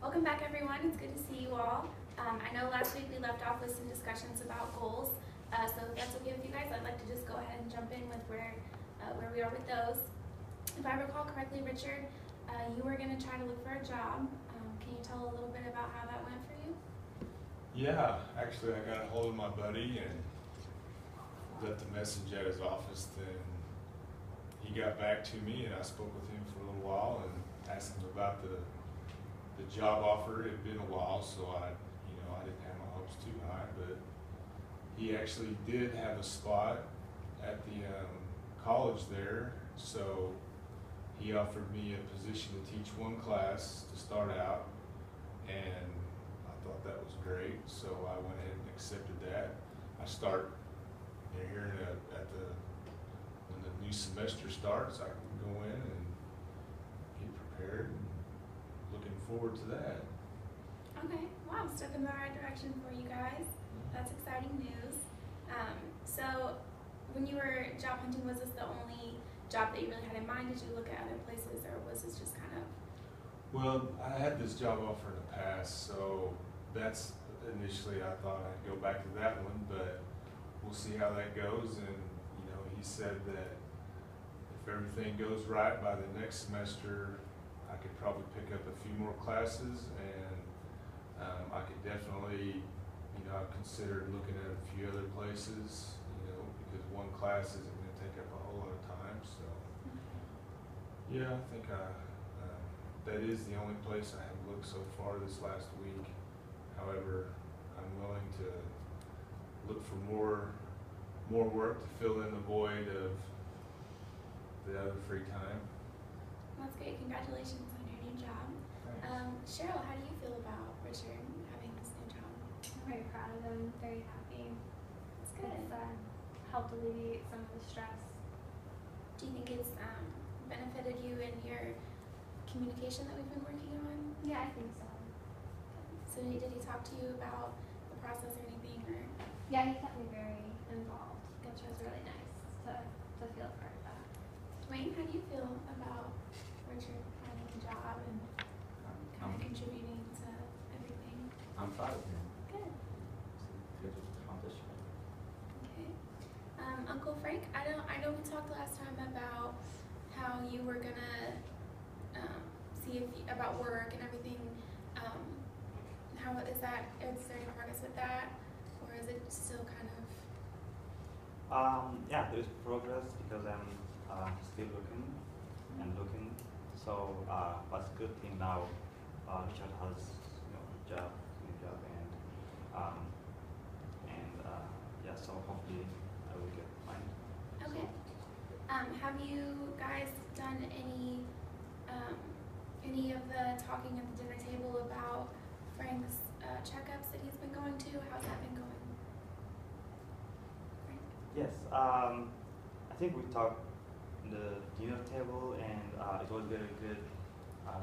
Welcome back, everyone. It's good to see you all. I know last week we left off with some discussions about goals, so if that's okay with you guys, I'd like to just go ahead and jump in with where we are with those. If I recall correctly, Richard, you were going to try to look for a job. Can you tell a little bit about how that went for you? Yeah, actually I got a hold of my buddy and left a message at his office, and he got back to me, and I spoke with him for a little while and asked him about the job offer. It had been a while, so I didn't have my hopes too high, but he actually did have a spot at the college there, so he offered me a position to teach one class to start out, and I thought that was great, so I went ahead and accepted that. I start here when the new semester starts, I can go in and get prepared, and looking forward to that. Okay, wow, step in the right direction for you guys. That's exciting news. So when you were job hunting, was this the only job that you really had in mind? Did you look at other places, or was this just kind of? Well, I had this job offer in the past, so that's initially I thought I'd go back to that one, but we'll see how that goes. And he said that if everything goes right by the next semester, I could probably pick up a few more classes, and I could definitely, I've considered looking at a few other places, because one class isn't going to take up a whole lot of time. So yeah, I think that is the only place I have looked so far this last week. However, I'm willing to look for more work to fill in the void of the other free time. That's great. Congratulations on your new job. Cheryl, how do you feel about Richard having this new job? I'm very proud of him, very happy. That's good. It's helped alleviate some of the stress. Do you think it's benefited you in your communication that we've been working on? Yeah, I think so. So did he talk to you about the process or anything? Or? Yeah, he kept me very involved, which Gotcha. was really nice to feel part of that. Dwayne, how do you feel about Richard having a job and kind of contributing to everything? I'm proud of him. Good. It's a good accomplishment. Okay. Uncle Frank, I know we talked last time about how you were gonna see about work and everything. How is that? Is there any progress with that, or is it still kind of? Yeah, there's progress because I'm still looking and looking. So, what's a good thing now? Richard has new job, yeah. So hopefully I will get mine. Okay. Have you guys done any of the talking at the dinner table about Frank's checkups that he's been going to? How's that been going? Frank? Yes, I think we talked on the dinner table, and it was very good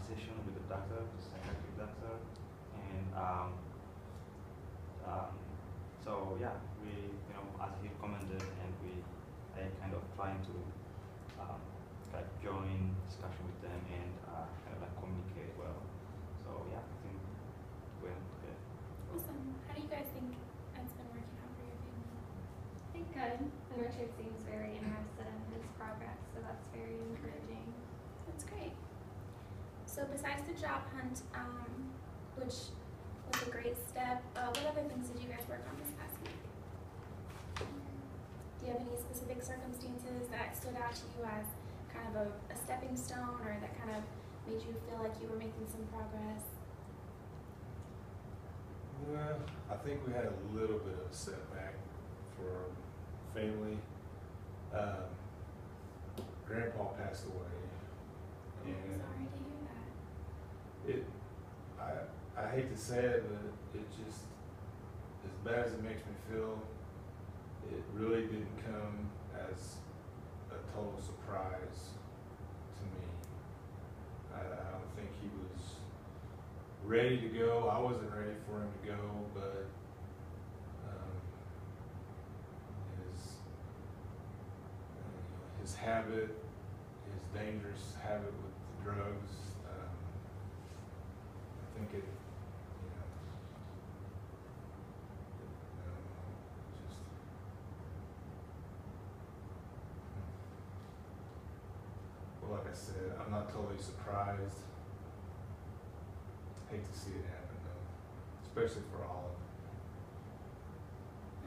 session with the doctor, the psychiatric doctor, and so yeah, we as he recommended, and I kind of trying to like join discussion with them and kind of like communicate well. So yeah, I think it went good. Awesome. How do you guys think it's been working out for your family? I think good. And Richard seems very interested in his progress, so that's very encouraging. That's great. So besides the job hunt, which was a great step, what other things did you guys work on this past week? Do you have any specific circumstances that stood out to you as kind of a stepping stone, or that kind of made you feel like you were making some progress? Well, I think we had a little bit of a setback for our family. Grandpa passed away, I'm and sorry to hear that. I hate to say it, but it just, as bad as it makes me feel, it really didn't come as a total surprise to me. I don't think he was ready to go. I wasn't ready for him to go, but his habit, his dangerous habit with the drugs, I think it, you know, I don't know, just. Well, like I said, I'm not totally surprised. Hate to see it happen though, especially for all of them.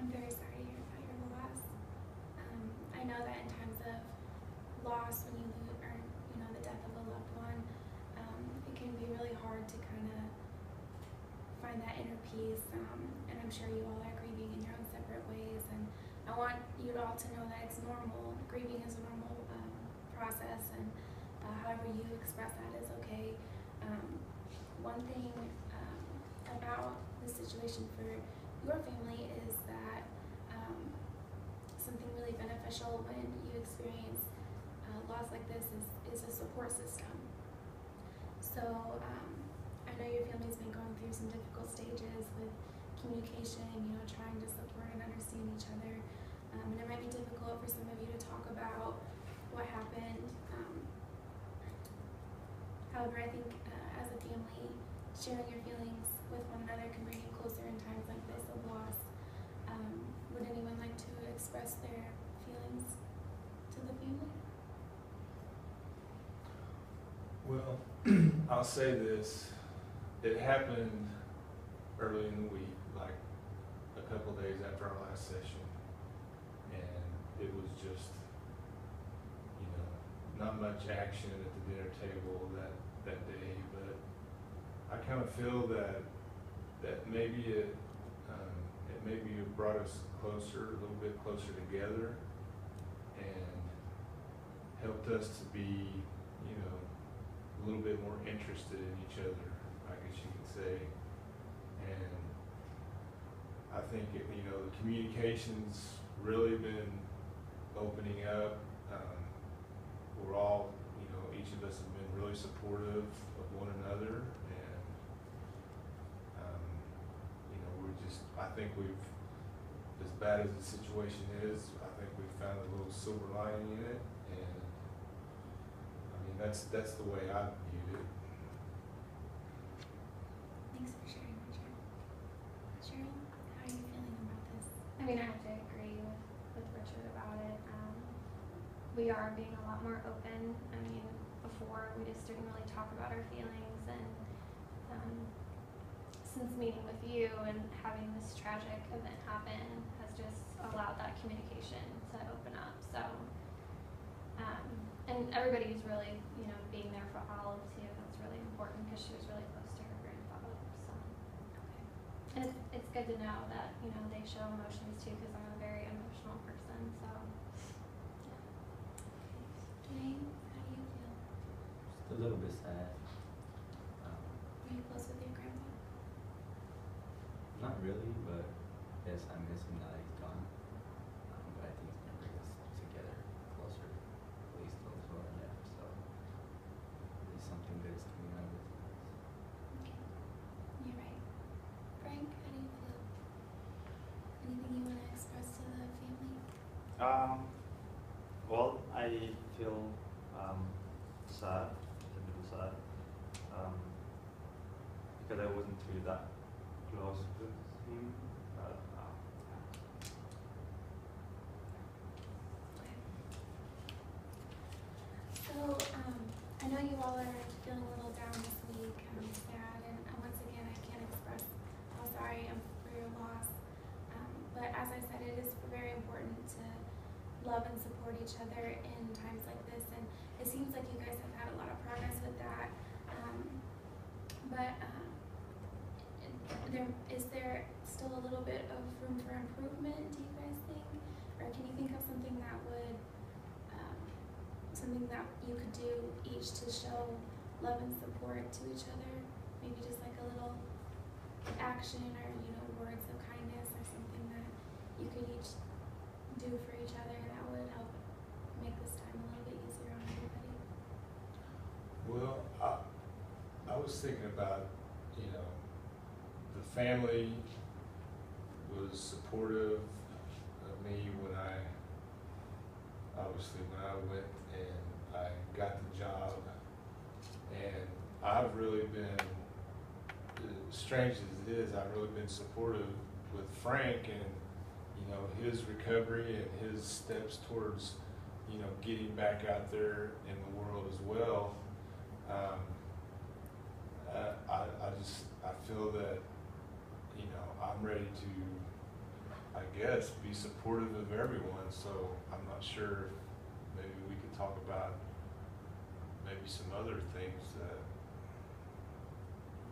I'm very sorry to hear about your loss. I know that in times of loss, when you lose, or the death of a loved one, it can be really hard to kind of find that inner peace. And I'm sure you all are grieving in your own separate ways. And I want you all to know that it's normal. Grieving is a normal process, and however you express that is okay. One thing about the situation for your family is that something really beneficial when you experience loss like this is a support system. So I know your family's been going through some difficult stages with communication, trying to support and understand each other. And it might be difficult for some of you to talk about what happened. However, I think as a family, sharing your feelings with one another can bring you closer in times like this of loss. Would anyone like to express their feelings to the family? Well, I'll say this. It happened early in the week, like a couple days after our last session. And it was just, not much action at the dinner table that day. But I kind of feel that maybe it brought us closer, a little bit closer together, and helped us to be, a little bit more interested in each other, I guess you could say. And I think, the communication's really been opening up. We're all, each of us have been really supportive of one another, and, I think we've, as bad as the situation is, I think we've found a little silver lining in it, and, that's the way I viewed it. Thanks for sharing, Richard. Cheryl, how are you feeling about this? I mean, I have to agree with Richard about it. We are being a lot more open. I mean, before we just didn't really talk about our feelings, and since meeting with you and having this tragic event happen has just allowed that communication to open up. So, and everybody's really, being there for Olive too. That's really important because she was really close to her grandfather. So, and it's good to know that, they show emotions too, because I'm a very emotional person. So, Dwayne, how do you feel? Just a little bit sad. Are you close with your grandpa? Not really, but yes, I miss him now that he's gone. But I think it's gonna bring us together closer, at least those who are left. So at least something good is coming out of this. Okay, you're right. Frank, how do you feel? Anything you want to express to the family? Well, I feel sad, a little sad, because I wasn't really that close with him. But, Okay. So, I know you all are feeling a little down this week, sad, and once again, I can't express how sorry I am for your loss. But as I said, it is very important to love and support each other in times like this, and it seems like you guys have had a lot of progress with that. But is there still a little bit of room for improvement, do you guys think? Or can you think of something that would, something that you could do each to show love and support to each other? Maybe just like a little action or, words of kindness or something that you could each do for each other that would help make this time a little bit easier on everybody? Well, I was thinking about, the family was supportive of me when I went and I got the job, and I've really been, strange as it is, I've really been supportive with Frank and, you know, his recovery and his steps towards, you know, getting back out there in the world as well. I feel that, you know, I'm ready to, I guess, be supportive of everyone. So I'm not sure if maybe we could talk about maybe some other things that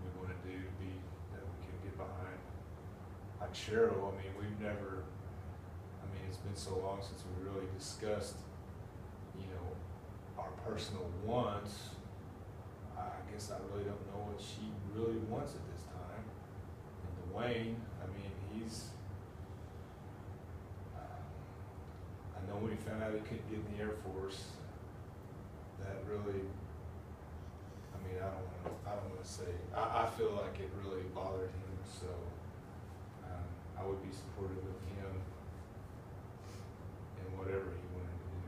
we want to do to be, that we can get behind. Like Cheryl, I mean, it's been so long since we really discussed, you know, our personal wants. I guess I really don't know what she really wants at this time. And Dwayne, I mean, I know when he found out he couldn't get in the Air Force, that really, I mean, I don't want to say, I feel like it really bothered him, so I would be supportive of him in whatever he wanted to do.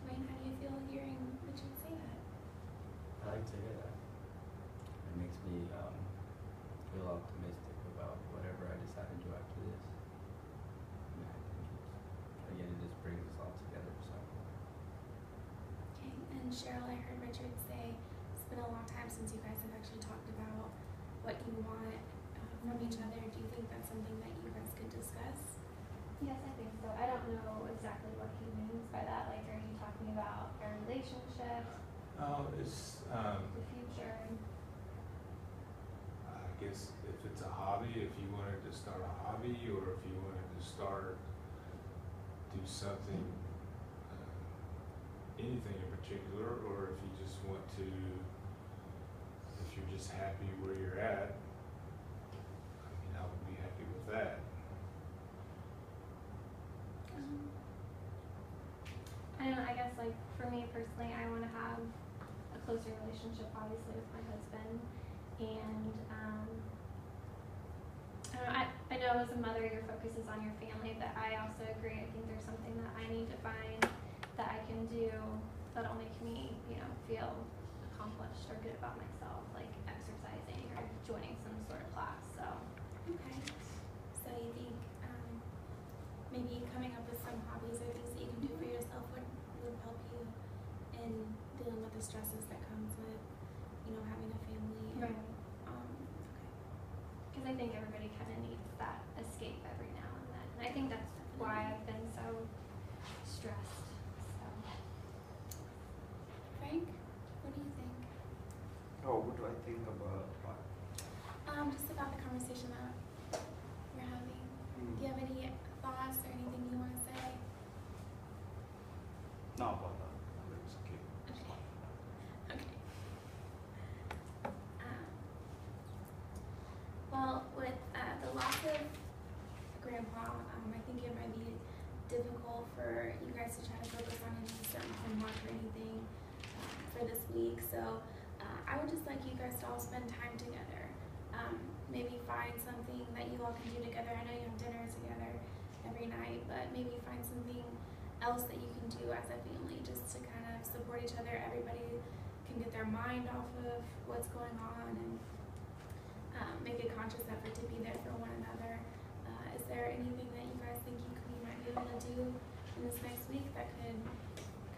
Dwayne, how do you feel hearing Richard say that? I like to hear that. It makes me feel optimistic about whatever I decide to do after this. And I think again, it just brings us all together. So. Okay, and Cheryl, I heard Richard say it's been a long time since you guys have actually talked about what you want from each other. Do you think that's something that you guys could discuss? Yes, I think so. I don't know exactly what he means by that. Like, are you talking about our relationship, It's, the future? I guess if it's a hobby, if you wanted to start a hobby, or if you wanted to do something, anything in particular, or if you just want to, if you're just happy where you're at, I mean, I would be happy with that. I don't know, I guess like for me personally, I want to have a closer relationship obviously with my husband, and I don't know, I know as a mother your focus is on your family, but I also agree, I think there's something that I need to find that I can do that'll make me, you know, feel accomplished or good about myself, like exercising or joining some sort of class, so. Okay. So you think maybe coming up with some hobbies or things that you can do for yourself would help you in dealing with the stresses that comes with, you know, having a family. Right. Okay. Because I think everybody kind of needs that escape every now and then. And I think that's why I've been so stressed. So. Frank, what do you think? Oh, what do I think about what? Just about the conversation that we're having. Do you have any thoughts or anything you want to say? No, about that. It's okay. Okay. Well, with the loss of Grandpa, I think it might be difficult for you guys to try to focus on any certain homework or anything for this week. So I would just like you guys to all spend time together. Maybe find something that you all can do together. I know you have dinner together every night, but maybe find something else that you can do as a family just to kind of support each other. Everybody can get their mind off of what's going on and make a conscious effort to be there for one another. Is there anything that you guys think you might be able to do in this next week that could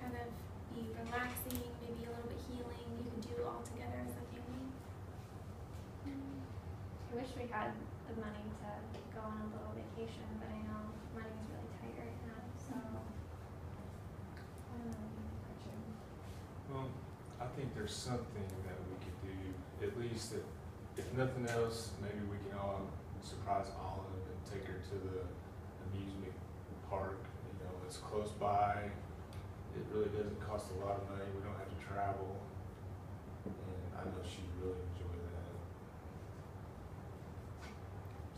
kind of be relaxing, maybe a little bit healing, you can do all together as a family? I wish we had the money to go on a little vacation, but I know money's really tight right now, so. I don't know, Richard. Well, I think there's something that we could do, at least if nothing else, maybe we can all surprise Olive and take her to the amusement park. You know, it's close by. It really doesn't cost a lot of money. We don't have to travel. And I know she'd really enjoy that.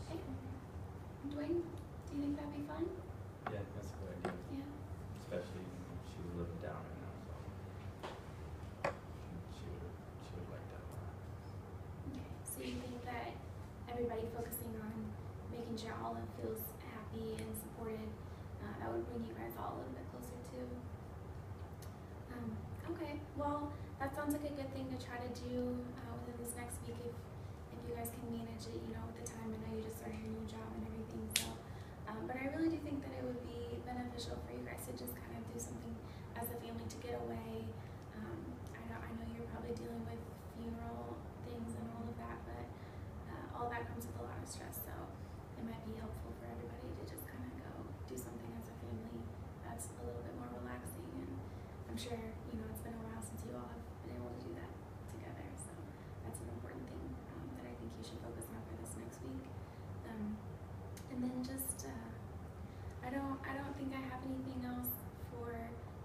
Okay. Dwayne, do you think that'd be fun? Yeah, that's a good idea. Yeah. Especially when she was living down right now, so she would like that a lot. Okay. So you think that everybody focusing on making sure Olive feels happy and supported, that would bring you guys all a little bit closer too? Okay. Well, that's that sounds like a good thing to try to do within this next week if you guys can manage it, you know, with the time. I know you just started your new job and everything, so. But I really do think that it would be beneficial for you guys to just kind of do something as a family to get away. I know you're probably dealing with funeral things and all of that, but all that comes with a lot of stress, so it might be helpful for everybody to just kind of go do something as a family that's a little bit more relaxing. And I'm sure, you know, it's been a while since you all have been able to do that together, so that's an important thing that I think you should focus on for this next week. And then just, I don't think I have anything else for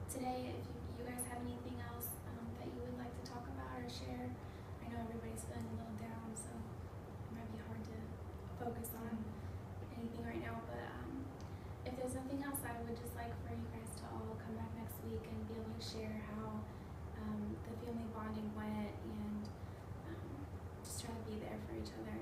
today. If you guys have anything else that you would like to talk about or share, I know everybody's feeling a little down, so it might be hard to focus on anything right now. But if there's nothing else, I would just like for you guys to all come back next week and be able to share how the family bonding went, and just try to be there for each other